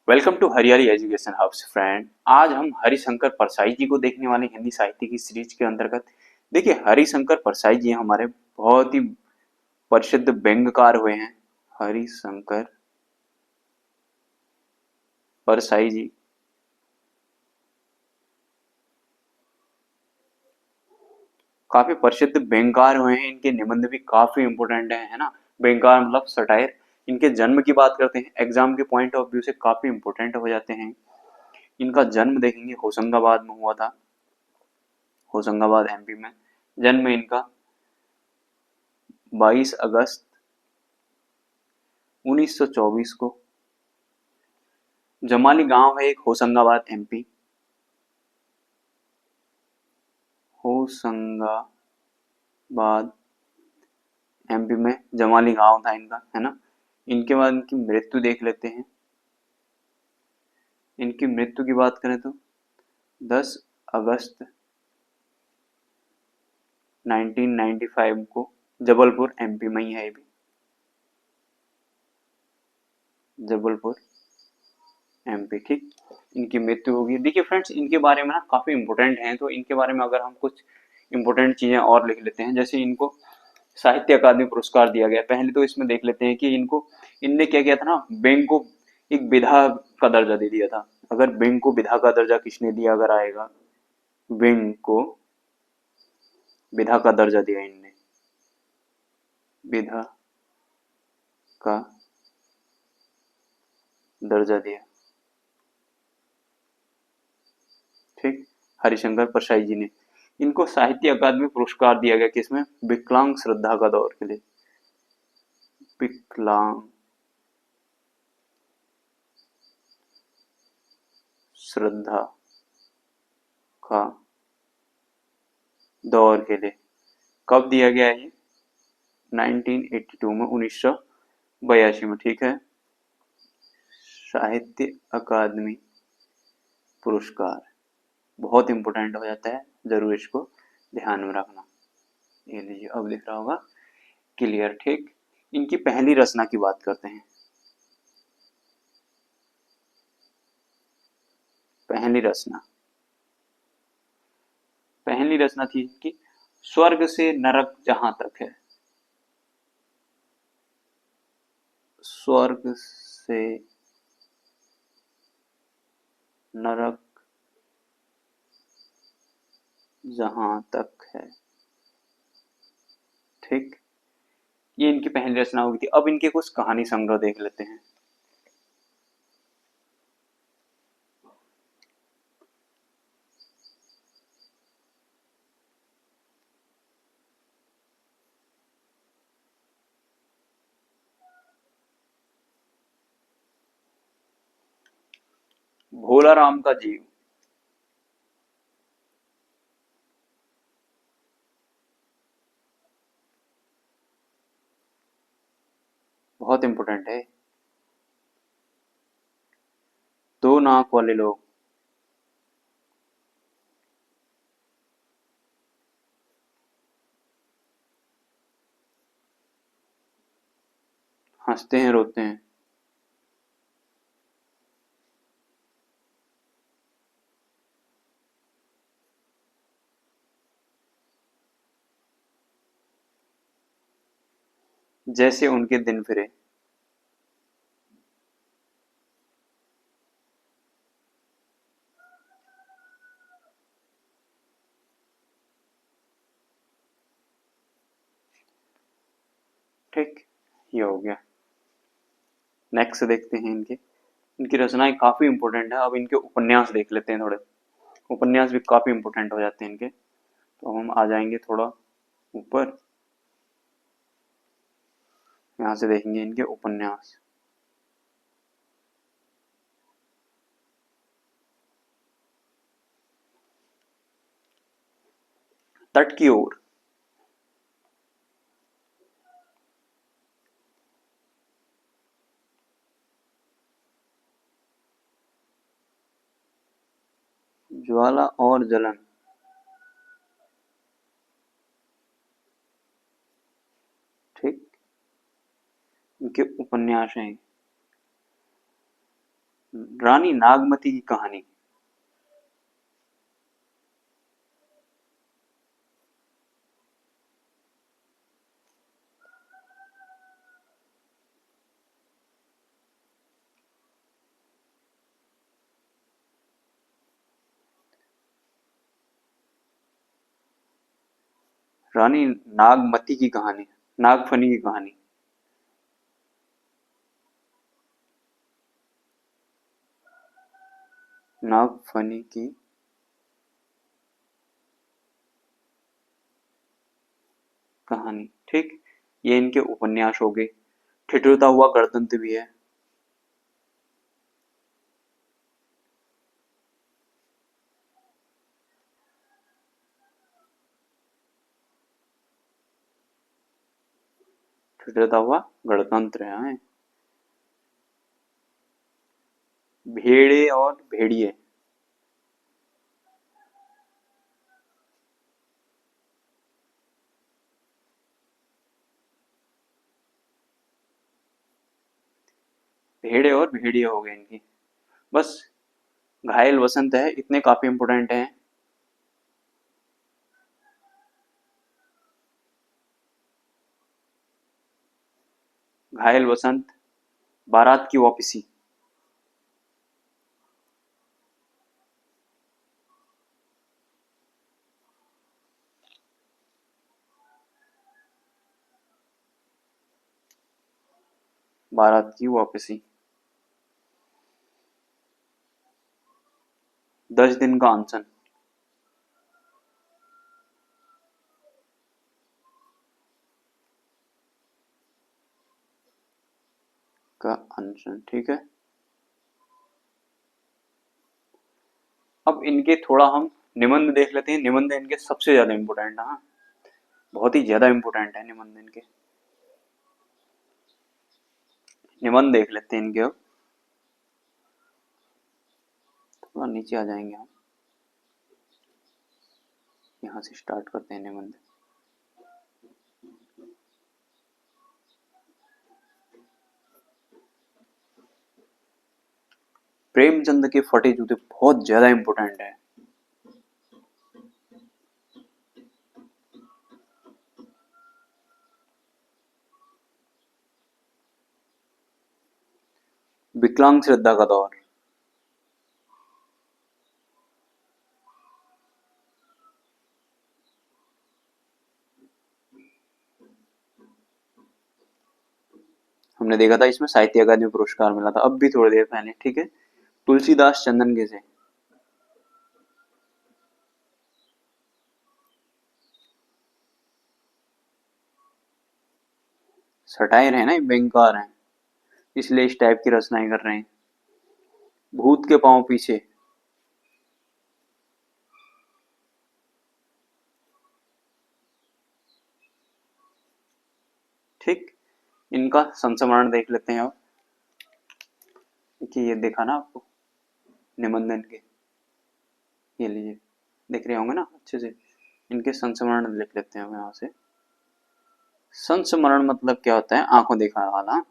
Welcome to हरियाली education hubs friend. आज हम हरिशंकर परसाई जी को देखने वाले हिंदी साहित्य की सीरीज के अंतर्गत। देखिए, हरिशंकर परसाई जी हमारे बहुत ही प्रसिद्ध व्यंग्यकार हुए हैं। हरिशंकर परसाई जी काफी प्रसिद्ध व्यंग्यकार हुए हैं। इनके निबंध भी काफी इंपोर्टेंट है ना। व्यंग्यकार मतलब सटायर। इनके जन्म की बात करते हैं, एग्जाम के पॉइंट ऑफ व्यू से काफी इंपोर्टेंट हो जाते हैं। इनका जन्म देखेंगे होशंगाबाद में हुआ था, होशंगाबाद एमपी में। जन्म इनका 22 अगस्त 1924 को। जमाली गांव है एक, होशंगाबाद एमपी। होशंगाबाद एमपी में जमाली गांव था इनका, है ना। इनके बाद इनकी मृत्यु देख लेते हैं। इनकी मृत्यु की बात करें तो 10 अगस्त 1995 को जबलपुर एमपी में ही है ये भी। जबलपुर एमपी, ठीक। इनकी मृत्यु होगी। देखिए फ्रेंड्स, इनके बारे में ना काफी इंपोर्टेंट है, तो इनके बारे में अगर हम कुछ इंपोर्टेंट चीजें और लिख लेते हैं। जैसे इनको साहित्य अकादमी पुरस्कार दिया गया। पहले तो इसमें देख लेते हैं कि इनको इनने क्या किया था ना, व्यंग को एक विधा का दर्जा दे दिया था। अगर व्यंग को विधा का दर्जा किसने दिया, अगर आएगा, व्यंग को विधा का दर्जा दिया इनने, विधा का दर्जा दिया, ठीक। हरिशंकर परसाई जी ने। इनको साहित्य अकादमी पुरस्कार दिया गया किसमें, विकलांग श्रद्धा का दौर के लिए। विकलांग श्रद्धा का दौर के लिए। कब दिया गया है ये, 1982 में, 1982 में, ठीक है। साहित्य अकादमी पुरस्कार बहुत इंपॉर्टेंट हो जाता है, जरूर इसको ध्यान में रखना। ये लीजिए, अब दिख रहा होगा क्लियर, ठीक। इनकी पहली रचना की बात करते हैं। पहली रचना, पहली रचना थी इनकी स्वर्ग से नरक जहां तक है। स्वर्ग से नरक जहां तक है, ठीक। ये इनकी पहली रचना हुई थी। अब इनके कुछ कहानी संग्रह देख लेते हैं। भोला राम का जीव, बहुत इंपॉर्टेंट है। दो नाक वाले लोग, हंसते हैं रोते हैं। जैसे उनके दिन फिरे। ठीक, ये हो गया। नेक्स्ट देखते हैं इनके। इनकी रचनाएं काफी इंपॉर्टेंट है। अब इनके उपन्यास देख लेते हैं थोड़े। उपन्यास भी काफी इंपॉर्टेंट हो जाते हैं इनके। तो हम आ जाएंगे थोड़ा ऊपर, यहाँ से देखेंगे इनके उपन्यास। तट की ओर, ज्वाला और जलन, ठीक। इनके उपन्यास हैं। रानी नागमती की कहानी। रानी नागमती की कहानी, नागफनी की कहानी। नागफनी की कहानी, ठीक। ये इनके उपन्यास हो गए। ठिठुरता हुआ गणतंत्र भी है। ठिठुरता हुआ गणतंत्र है। भेड़े और भेड़िए। भेड़े और भेड़िए हो गए इनकी। बस घायल वसंत है, इतने काफी इंपोर्टेंट हैं। घायल वसंत, बारात की वापसी। बारात की वापसी। 10 दिन का अनशन। का अनशन, ठीक है। अब इनके थोड़ा हम निबंध देख लेते हैं। निबंध इनके सबसे ज्यादा इंपोर्टेंट है। हाँ, बहुत ही ज्यादा इंपोर्टेंट है निबंध इनके। निबंध देख लेते हैं इनके। अब थोड़ा नीचे आ जाएंगे हम, यहाँ से स्टार्ट करते हैं निबंध। प्रेमचंद के फटे जूते बहुत ज्यादा इंपोर्टेंट है। विकलांग श्रद्धा का दौर। हमने देखा था इसमें साहित्य अकादमी पुरस्कार मिला था, अब भी थोड़ी देर पहले, ठीक है। तुलसीदास चंदन के से। सटायर है ना, व्यंगकार है, इसलिए इस टाइप की रचनाएं कर रहे हैं। भूत के पांव पीछे। ठीक। इनका संस्मरण देख लेते हैं अब। देखिए, ये देखा ना आपको निबंधन के, ये लीजिए, देख रहे होंगे ना अच्छे से। इनके संस्मरण लिख लेते हैं हम यहाँ से। संस्मरण मतलब क्या होता है? आंखों देखा वाला।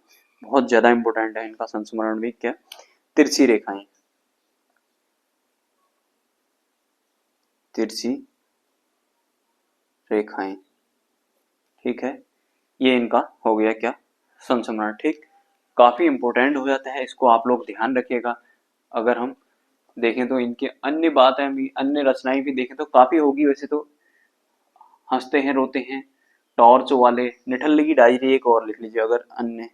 बहुत ज्यादा इंपॉर्टेंट है इनका संस्मरण भी। क्या? तिरछी रेखाएं। तिरछी रेखाएं, ठीक है। ये इनका हो गया क्या? संस्मरण, ठीक। काफी इंपॉर्टेंट हो जाता है, इसको आप लोग ध्यान रखिएगा। अगर हम देखें तो इनके अन्य बातें भी, अन्य रचनाएं भी देखें तो काफी होगी वैसे तो। हंसते हैं रोते हैं, टॉर्च वाले, निठल्ले की डायरी एक और लिख लीजिए। अगर अन्य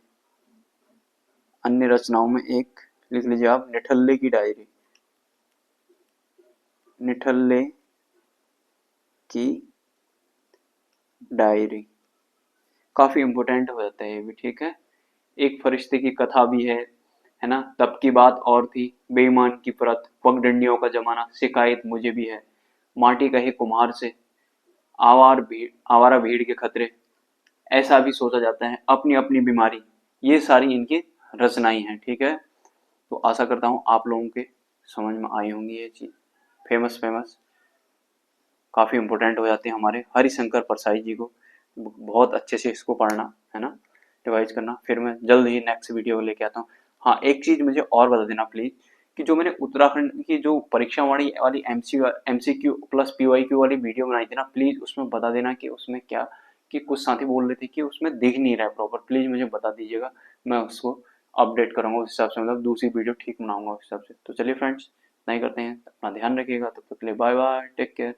अन्य रचनाओं में एक लिख लीजिए आप, निठल्ले की डायरी। निठल्ले की डायरी काफी इंपोर्टेंट हो जाता है ये भी, ठीक है। एक फरिश्ते की कथा भी है ना। तब की बात और थी, बेईमान की परत, पगडंडियों का जमाना, शिकायत मुझे भी है, माटी कहे कुम्हार से, आवारा भीड़ के खतरे, ऐसा भी सोचा जाता है, अपनी अपनी बीमारी। ये सारी इनकी रचनाएं हैं, ठीक है। तो आशा करता हूँ आप लोगों के समझ में आई होंगी ये चीज। फेमस फेमस काफी इंपॉर्टेंट हो जाते हैं हमारे हरिशंकर परसाई जी को। बहुत अच्छे से इसको पढ़ना है ना, रिवाइज करना। फिर मैं जल्द ही नेक्स्ट वीडियो लेके आता हूँ। हाँ, एक चीज मुझे और बता देना प्लीज, कि जो मैंने उत्तराखंड की जो परीक्षा वाली एमसीक्यू प्लस पीवाईक्यू वाली वीडियो बनाई थी ना, प्लीज उसमें बता देना कि उसमें क्या, कि कुछ साथी बोल रहे थे कि उसमें दिख नहीं रहा है प्रॉपर, प्लीज मुझे बता दीजिएगा, मैं उसको अपडेट करूंगा उस हिसाब से, मतलब दूसरी वीडियो ठीक बनाऊंगा उस हिसाब से। तो चलिए फ्रेंड्स, नहीं करते हैं, अपना ध्यान रखिएगा, तब तक के लिए बाय बाय, टेक केयर।